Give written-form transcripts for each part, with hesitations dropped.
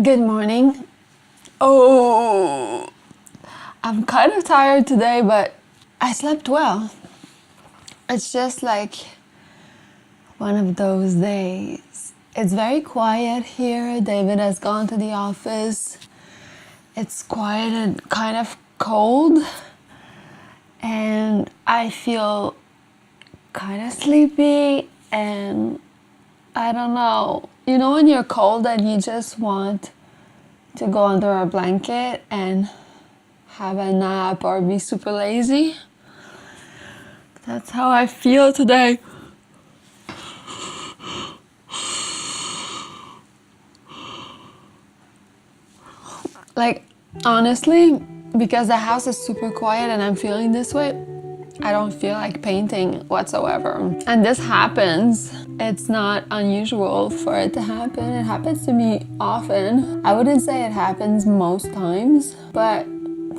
Good morning. Oh, I'm kind of tired today, but I slept well. It's just like one of those days. It's very quiet here. David has gone to the office. It's quiet and kind of cold, and I feel kind of sleepy, and I don't know. You know when you're cold and you just want to go under a blanket and have a nap or be super lazy? That's how I feel today. Like, honestly, because the house is super quiet and I'm feeling this way, I don't feel like painting whatsoever. And this happens. It's not unusual for it to happen. It happens to me often. I wouldn't say it happens most times, but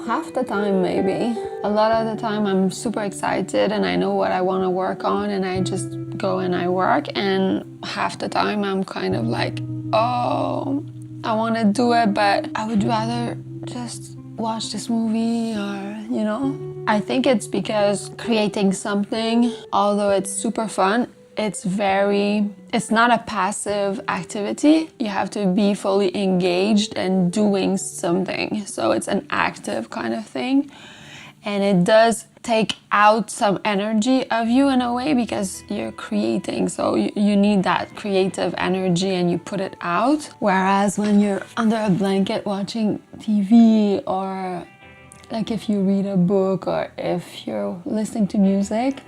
half the time maybe. A lot of the time I'm super excited and I know what I want to work on and I just go and I work, and half the time I'm kind of like, oh, I want to do it, but I would rather just watch this movie or, you know. I think it's because creating something, although it's super fun, it's not a passive activity. You have to be fully engaged and doing something. So it's an active kind of thing. And it does take out some energy of you in a way because you're creating. So you need that creative energy and you put it out. Whereas when you're under a blanket watching TV, or like if you read a book or if you're listening to music,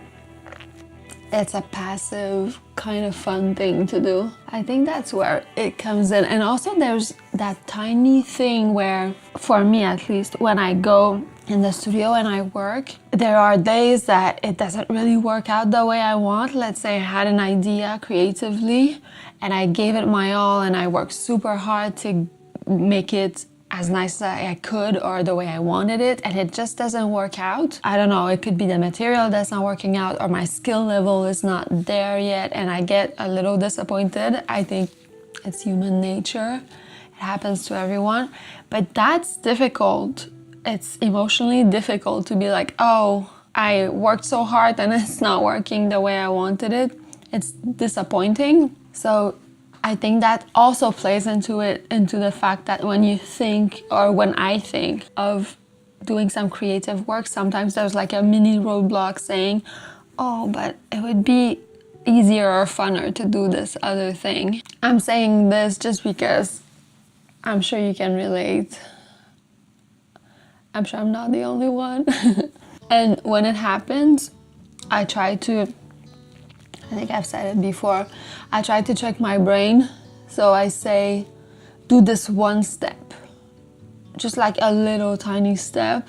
it's a passive kind of fun thing to do. I think that's where it comes in. And also there's that tiny thing where, for me at least, when I go in the studio and I work, there are days that it doesn't really work out the way I want. Let's say I had an idea creatively and I gave it my all and I worked super hard to make it as nice as I could or the way I wanted it, and it just doesn't work out. I don't know, it could be the material that's not working out or my skill level is not there yet and I get a little disappointed. I think it's human nature. It happens to everyone. But that's difficult. It's emotionally difficult to be like, oh, I worked so hard and it's not working the way I wanted it. It's disappointing. So I think that also plays into the fact that when you think, or when I think of doing some creative work, sometimes there's like a mini roadblock saying, oh, but it would be easier or funner to do this other thing. I'm saying this just because I'm sure you can relate. I'm sure I'm not the only one. And when it happens, I think I've said it before, I try to trick my brain. So I say, do this one step, just like a little tiny step.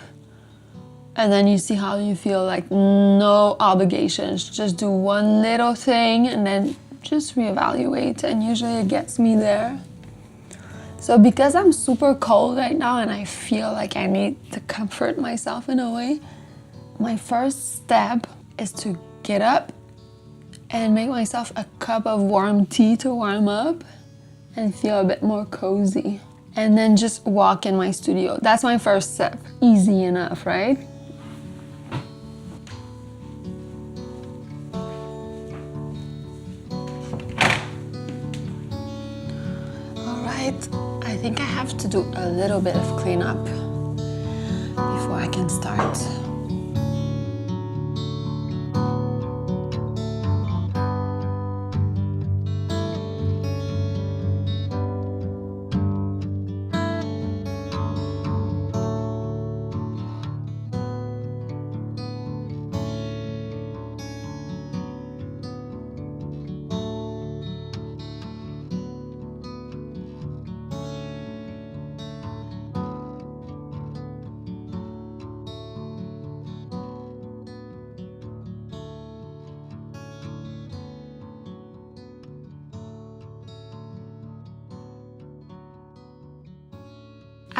And then you see how you feel, like no obligations, just do one little thing and then just reevaluate. And usually it gets me there. So because I'm super cold right now and I feel like I need to comfort myself in a way, my first step is to get up and make myself a cup of warm tea to warm up and feel a bit more cozy. And then just walk in my studio. That's my first step. Easy enough, right? All right, I think I have to do a little bit of cleanup before I can start.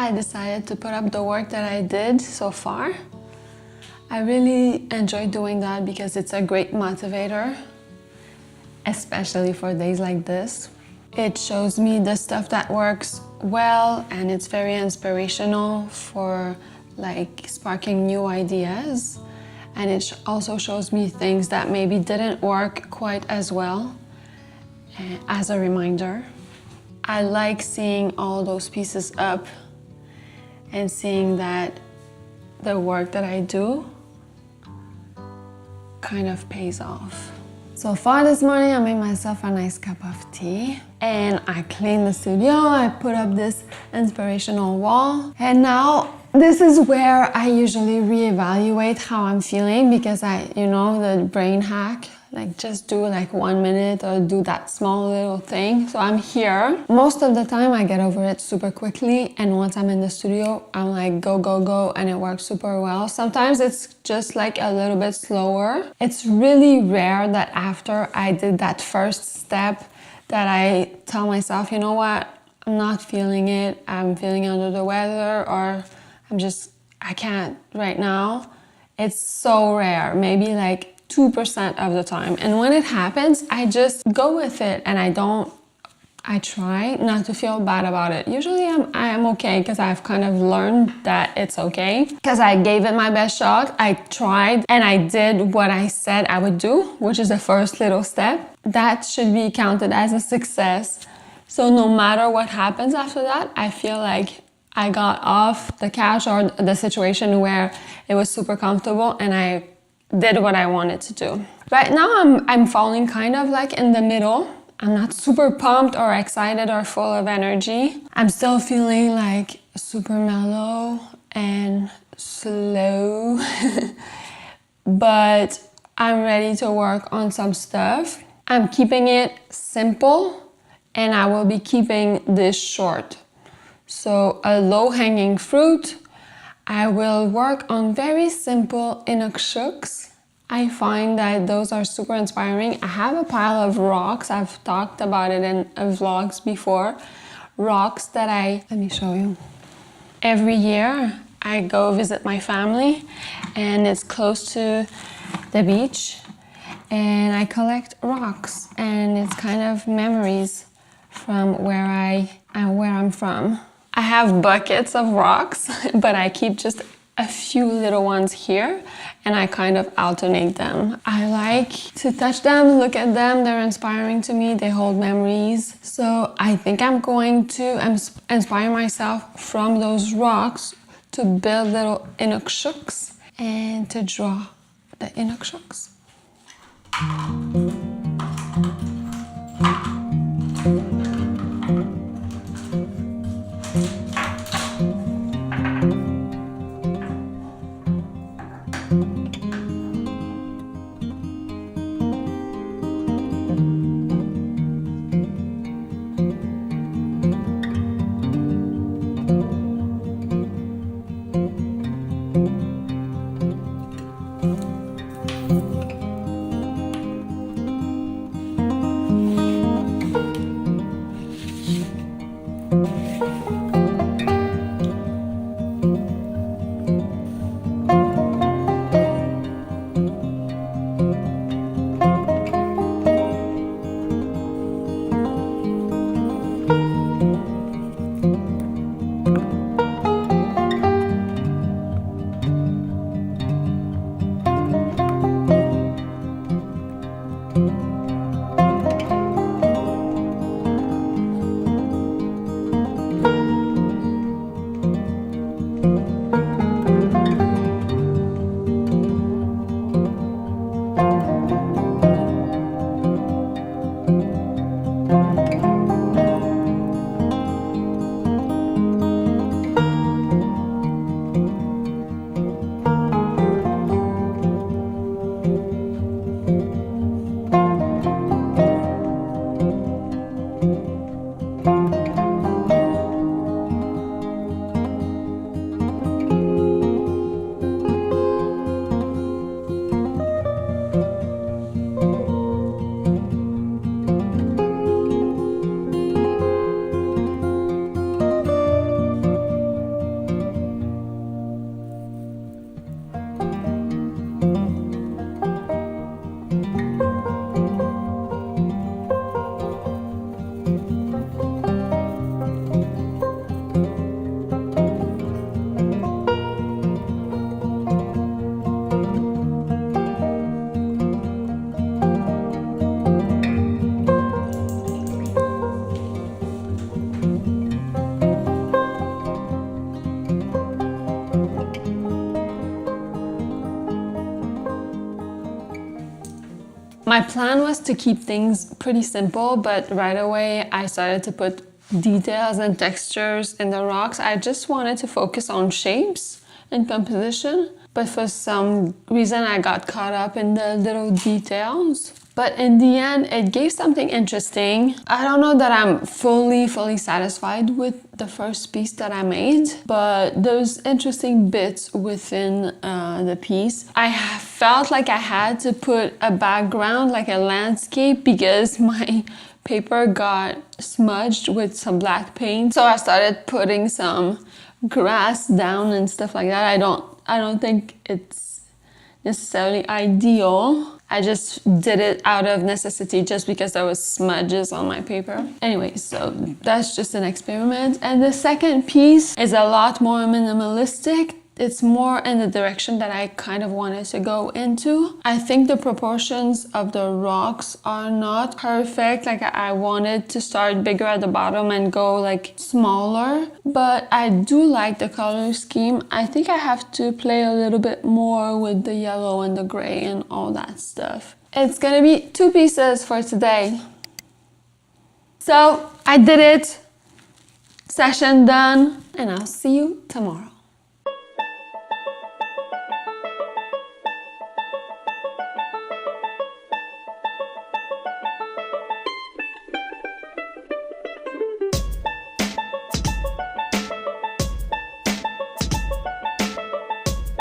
I decided to put up the work that I did so far. I really enjoy doing that because it's a great motivator, especially for days like this. It shows me the stuff that works well, and it's very inspirational for like sparking new ideas. And it also shows me things that maybe didn't work quite as well, as a reminder. I like seeing all those pieces up and seeing that the work that I do kind of pays off. So far this morning, I made myself a nice cup of tea and I cleaned the studio. I put up this inspirational wall, and now this is where I usually reevaluate how I'm feeling, because the brain hack, like just do like 1 minute or do that small little thing. So I'm here. Most of the time I get over it super quickly, and once I'm in the studio, I'm like go, go, go, and it works super well. Sometimes it's just like a little bit slower. It's really rare that after I did that first step that I tell myself, you know what, I'm not feeling it, I'm feeling under the weather, or I can't right now. It's so rare, maybe like 2% of the time. And when it happens, I just go with it, and I try not to feel bad about it. Usually I am okay, because I've kind of learned that it's okay, because I gave it my best shot. I tried and I did what I said I would do, which is the first little step. That should be counted as a success. So no matter what happens after that, I feel like I got off the couch or the situation where it was super comfortable, and I did what I wanted to do. Right now I'm falling kind of like in the middle. I'm not super pumped or excited or full of energy. I'm still feeling like super mellow and slow, but I'm ready to work on some stuff. I'm keeping it simple, and I will be keeping this short. So a low-hanging fruit, I will work on very simple Inukshuks. I find that those are super inspiring. I have a pile of rocks. I've talked about it in vlogs before. Rocks that let me show you. Every year I go visit my family, and it's close to the beach, and I collect rocks, and it's kind of memories from where I'm from. I have buckets of rocks, but I keep just a few little ones here, and I kind of alternate them. I like to touch them, look at them. They're inspiring to me. They hold memories. So I think I'm going to inspire myself from those rocks to build little Inukshuks and to draw the Inukshuks. My plan was to keep things pretty simple, but right away I started to put details and textures in the rocks. I just wanted to focus on shapes and composition, but for some reason I got caught up in the little details. But in the end, it gave something interesting. I don't know that I'm fully satisfied with the first piece that I made, but those interesting bits within the piece. I felt like I had to put a background, like a landscape, because my paper got smudged with some black paint. So I started putting some grass down and stuff like that. I don't think it's necessarily ideal. I just did it out of necessity just because there was smudges on my paper. Anyway, so that's just an experiment. And the second piece is a lot more minimalistic. It's more in the direction that I kind of wanted to go into. I think the proportions of the rocks are not perfect. Like I wanted to start bigger at the bottom and go like smaller, but I do like the color scheme. I think I have to play a little bit more with the yellow and the gray and all that stuff. It's gonna be 2 pieces for today. So I did it. Session done, and I'll see you tomorrow.